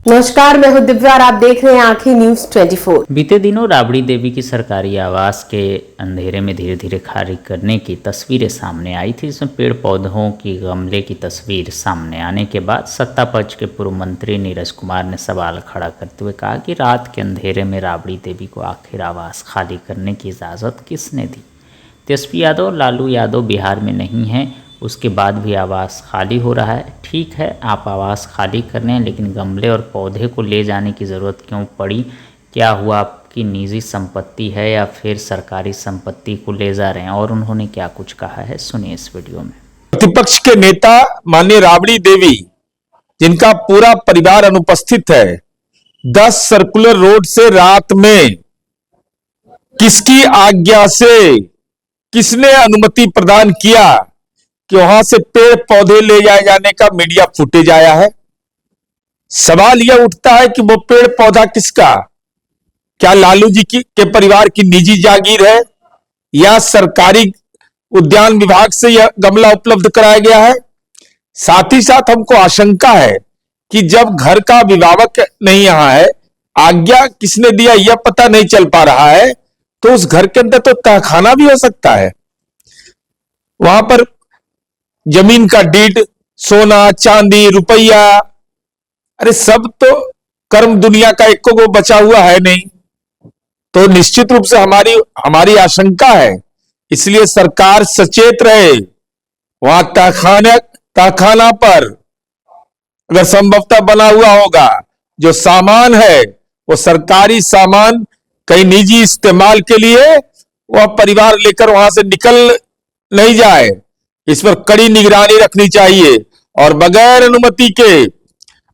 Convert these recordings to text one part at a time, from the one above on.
नमस्कार, मैं हूं दिव्या और आप देख रहे हैं आंखें न्यूज 24। बीते दिनों राबड़ी देवी की सरकारी आवास के अंधेरे में धीरे धीरे खाली करने की तस्वीरें सामने आई थी। इसमें पेड़ पौधों की गमले की तस्वीर सामने आने के बाद सत्ता पक्ष के पूर्व मंत्री नीरज कुमार ने सवाल खड़ा करते हुए कहा कि रात के अंधेरे में राबड़ी देवी को आखिर आवास खाली करने की इजाज़त किसने दी। तेजस्वी यादव और लालू यादव बिहार में नहीं हैं, उसके बाद भी आवास खाली हो रहा है। ठीक है, आप आवास खाली कर रहे हैं, लेकिन गमले और पौधे को ले जाने की ज़रूरत क्यों पड़ी? क्या हुआ, आपकी निजी संपत्ति है या फिर सरकारी संपत्ति को ले जा रहे हैं? और उन्होंने क्या कुछ कहा है, सुनिए इस वीडियो में। प्रतिपक्ष के नेता माननीय राबड़ी देवी, जिनका पूरा परिवार अनुपस्थित है, 10 सर्कुलर रोड से रात में किसकी आज्ञा से, किसने अनुमति प्रदान किया कि वहां से पेड़ पौधे ले जाए जाने का मीडिया फुटेज आया है। सवाल यह उठता है कि वो पेड़ पौधा किसका, क्या लालू जी के परिवार की निजी जागीर है या सरकारी उद्यान विभाग से यह गमला उपलब्ध कराया गया है? साथ ही साथ हमको आशंका है कि जब घर का अभिभावक नहीं यहां है, आज्ञा किसने दिया यह पता नहीं चल पा रहा है, तो उस घर के अंदर तो तहखाना भी हो सकता है। वहां पर जमीन का डीड, सोना चांदी रुपया, अरे सब तो कर्म दुनिया का एक को बचा हुआ है नहीं। तो निश्चित रूप से हमारी आशंका है, इसलिए सरकार सचेत रहे। वहां तहखाना पर अगर संभवतः बना हुआ होगा, जो सामान है वो सरकारी सामान कहीं निजी इस्तेमाल के लिए वह परिवार लेकर वहां से निकल नहीं जाए, इस पर कड़ी निगरानी रखनी चाहिए। और बगैर अनुमति के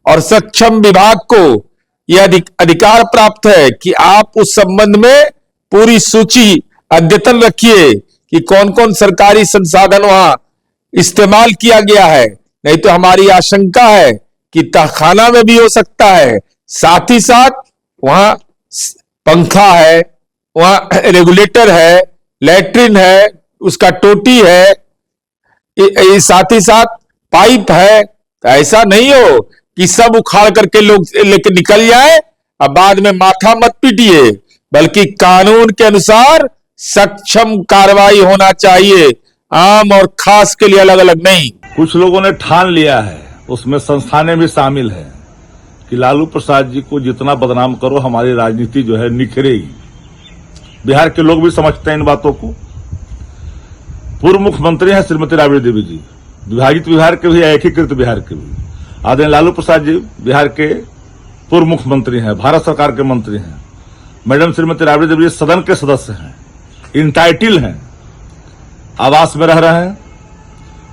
और सक्षम विभाग को यह अधिकार प्राप्त है कि आप उस संबंध में पूरी सूची अद्यतन रखिए कि कौन कौन सरकारी संसाधन वहां इस्तेमाल किया गया है। नहीं तो हमारी आशंका है कि तहखाना में भी हो सकता है। साथ ही साथ वहां पंखा है, वहां रेगुलेटर है, लैट्रिन है, उसका टोटी है, साथ ही साथ पाइप है। तो ऐसा नहीं हो कि सब उखाड़ करके लोग लेके निकल जाए और बाद में माथा मत पीटिए, बल्कि कानून के अनुसार सक्षम कार्रवाई होना चाहिए, आम और खास के लिए अलग अलग नहीं। कुछ लोगों ने ठान लिया है, उसमें संस्थानें भी शामिल हैं, कि लालू प्रसाद जी को जितना बदनाम करो हमारी राजनीति जो है निखरेगी। बिहार के लोग भी समझते हैं इन बातों को। पूर्व मुख्यमंत्री हैं श्रीमती राबड़ी देवी जी, विभाजित बिहार के भी, एकीकृत बिहार के भी। आदरणीय लालू प्रसाद जी बिहार के पूर्व मुख्यमंत्री हैं, भारत सरकार के मंत्री हैं। मैडम श्रीमती राबड़ी देवी जी सदन के सदस्य हैं, इंटाइटिल हैं, आवास में रह रहे हैं।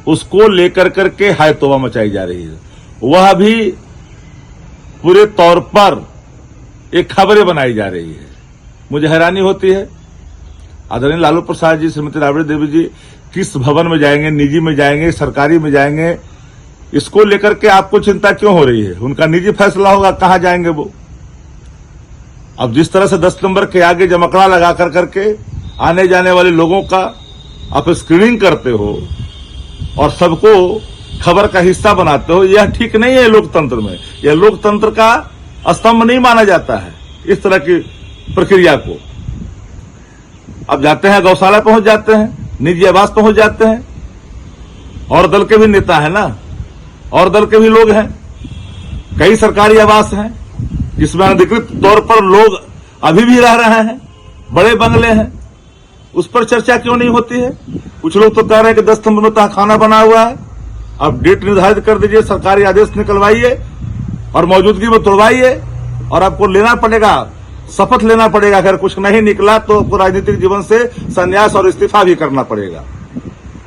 उसको लेकर करके हाय तौबा मचाई जा रही है। वह भी पूरे तौर पर एक खबरें बनाई जा रही है। मुझे हैरानी होती है, आदरणीय लालू प्रसाद जी, श्रीमती राबड़ी देवी जी किस भवन में जाएंगे, निजी में जाएंगे, सरकारी में जाएंगे, इसको लेकर के आपको चिंता क्यों हो रही है? उनका निजी फैसला होगा कहां जाएंगे वो। अब जिस तरह से 10 नंबर के आगे जमकड़ा लगा कर करके आने जाने वाले लोगों का आप स्क्रीनिंग करते हो और सबको खबर का हिस्सा बनाते हो, यह ठीक नहीं है लोकतंत्र में। यह लोकतंत्र का स्तंभ नहीं माना जाता है इस तरह की प्रक्रिया को। अब जाते हैं गौशाला पहुंच जाते हैं, निजी आवास पहुंच जाते हैं, और दल के भी नेता है ना, और दल के भी लोग हैं। कई सरकारी आवास हैं जिसमें अधिकृत तौर पर लोग अभी भी रह रहे हैं, बड़े बंगले हैं, उस पर चर्चा क्यों नहीं होती है? कुछ लोग तो कह रहे हैं कि 10 नंबर में तहखाना बना हुआ है। अब डेट निर्धारित कर दीजिए, सरकारी आदेश निकलवाइए और मौजूदगी में तोड़वाइए, और आपको लेना पड़ेगा, शपथ लेना पड़ेगा। अगर कुछ नहीं निकला तो आपको राजनीतिक जीवन से संन्यास और इस्तीफा भी करना पड़ेगा।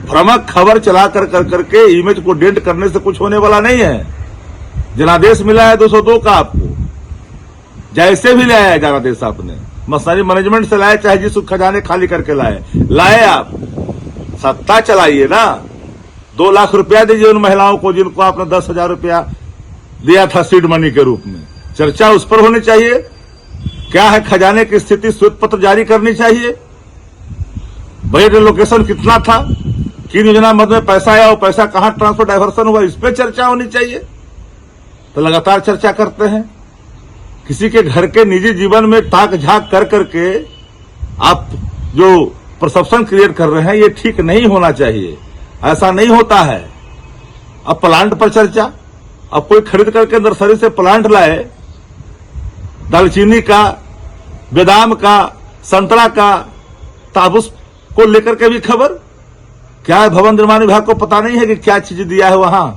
भ्रामक खबर चला कर करके इमेज को डेंट करने से कुछ होने वाला नहीं है। जनादेश मिला है 202 का, आपको जैसे भी लाया है जनादेश, आपने मसनरी मैनेजमेंट से लाए, चाहे जिस खजाने खाली करके लाए आप, सत्ता चलाइए ना। 2 लाख रुपया दीजिए उन महिलाओं को जिनको आपने 10,000 रुपया दिया था सीड मनी के रूप में। चर्चा उस पर होनी चाहिए। क्या है खजाने की स्थिति, श्वेत पत्र जारी करनी चाहिए। बजट एलोकेशन कितना था, किन योजना मद में पैसा आया, वो पैसा कहां ट्रांसफर डायवर्सन हुआ, इस पर चर्चा होनी चाहिए। तो लगातार चर्चा करते हैं। किसी के घर के निजी जीवन में ताक झांक कर करके आप जो परसेप्शन क्रिएट कर रहे हैं, ये ठीक नहीं होना चाहिए। ऐसा नहीं होता है। अब प्लांट पर चर्चा, अब कोई खरीद करके नर्सरी से प्लांट लाए, दालचीनी का, बादाम का, संतरा का, ताबूस को लेकर के भी खबर। क्या है, भवन निर्माण विभाग को पता नहीं है कि क्या चीज दिया है वहां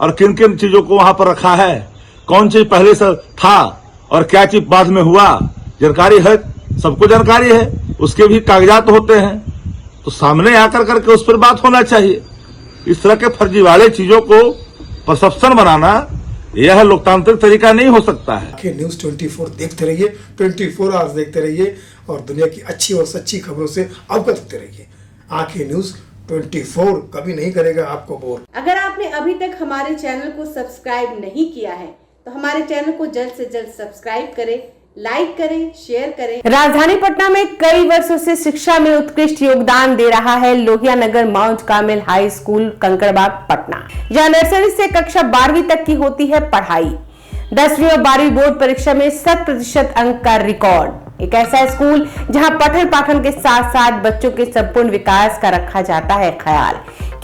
और किन किन चीजों को वहां पर रखा है, कौन चीज पहले से था और क्या चीज बाद में हुआ, जानकारी है, सबको जानकारी है, उसके भी कागजात होते हैं, तो सामने आकर करके उस पर बात होना चाहिए। इस तरह के फर्जीवाड़े चीजों को परसेप्शन बनाना, यह लोकतांत्रिक तरीका नहीं हो सकता है। कि न्यूज़ 24 देखते रहिए, 24 आवर्स देखते रहिए और दुनिया की अच्छी और सच्ची खबरों से अवगत होते रहिए। आंखें न्यूज़ 24 कभी नहीं करेगा आपको बोर। अगर आपने अभी तक हमारे चैनल को सब्सक्राइब नहीं किया है तो हमारे चैनल को जल्द से जल्द सब्सक्राइब करें, लाइक करें, शेयर करें। राजधानी पटना में कई वर्षों से शिक्षा में उत्कृष्ट योगदान दे रहा है Lohia Nagar Mount Carmel high school Kankarbagh Patna, जहां नर्सरी से कक्षा 12वीं तक की होती है पढ़ाई। 10वीं और 12वीं बोर्ड परीक्षा में 100% अंक का रिकॉर्ड। एक ऐसा स्कूल जहां पठन पाठन के साथ साथ बच्चों के संपूर्ण विकास का रखा जाता है ख्याल।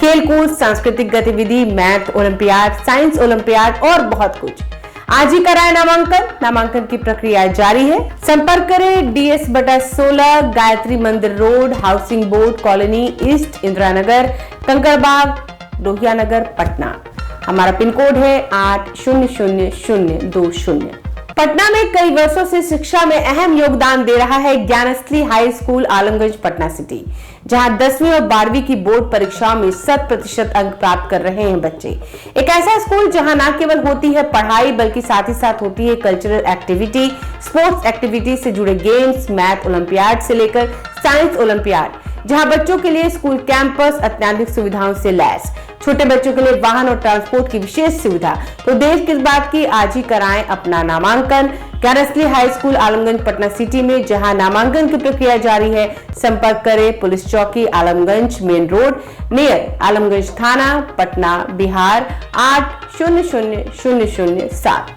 खेलकूद, सांस्कृतिक गतिविधि, मैथ ओलंपियाड, साइंस ओलंपियाड और बहुत कुछ। आज ही कराए नामांकन की प्रक्रिया जारी है। संपर्क करें DS/16 Gayatri Mandir road, housing board colony east, Indira Nagar, Kankarbagh, Lohia Nagar, Patna. हमारा पिन कोड है 800020। पटना में कई वर्षों से शिक्षा में अहम योगदान दे रहा है Gyansthali high school Alamganj Patna city, जहां 10वीं और 12वीं की बोर्ड परीक्षाओं में 100% अंक प्राप्त कर रहे हैं बच्चे। एक ऐसा स्कूल जहां न केवल होती है पढ़ाई बल्कि साथ ही साथ होती है कल्चरल एक्टिविटी, स्पोर्ट्स एक्टिविटी से जुड़े गेम्स, मैथ ओलंपियाड से लेकर साइंस ओलंपियाड, जहां बच्चों के लिए स्कूल कैंपस अत्याधुनिक सुविधाओं से लैस, छोटे बच्चों के लिए वाहन और ट्रांसपोर्ट की विशेष सुविधा। तो देर किस बात की, आज ही कराएं अपना नामांकन Gyansthali high school Alamganj Patna city में, जहां नामांकन की प्रक्रिया जारी है। संपर्क करें पुलिस चौकी Alamganj main road near Alamganj थाना, पटना, बिहार 800007।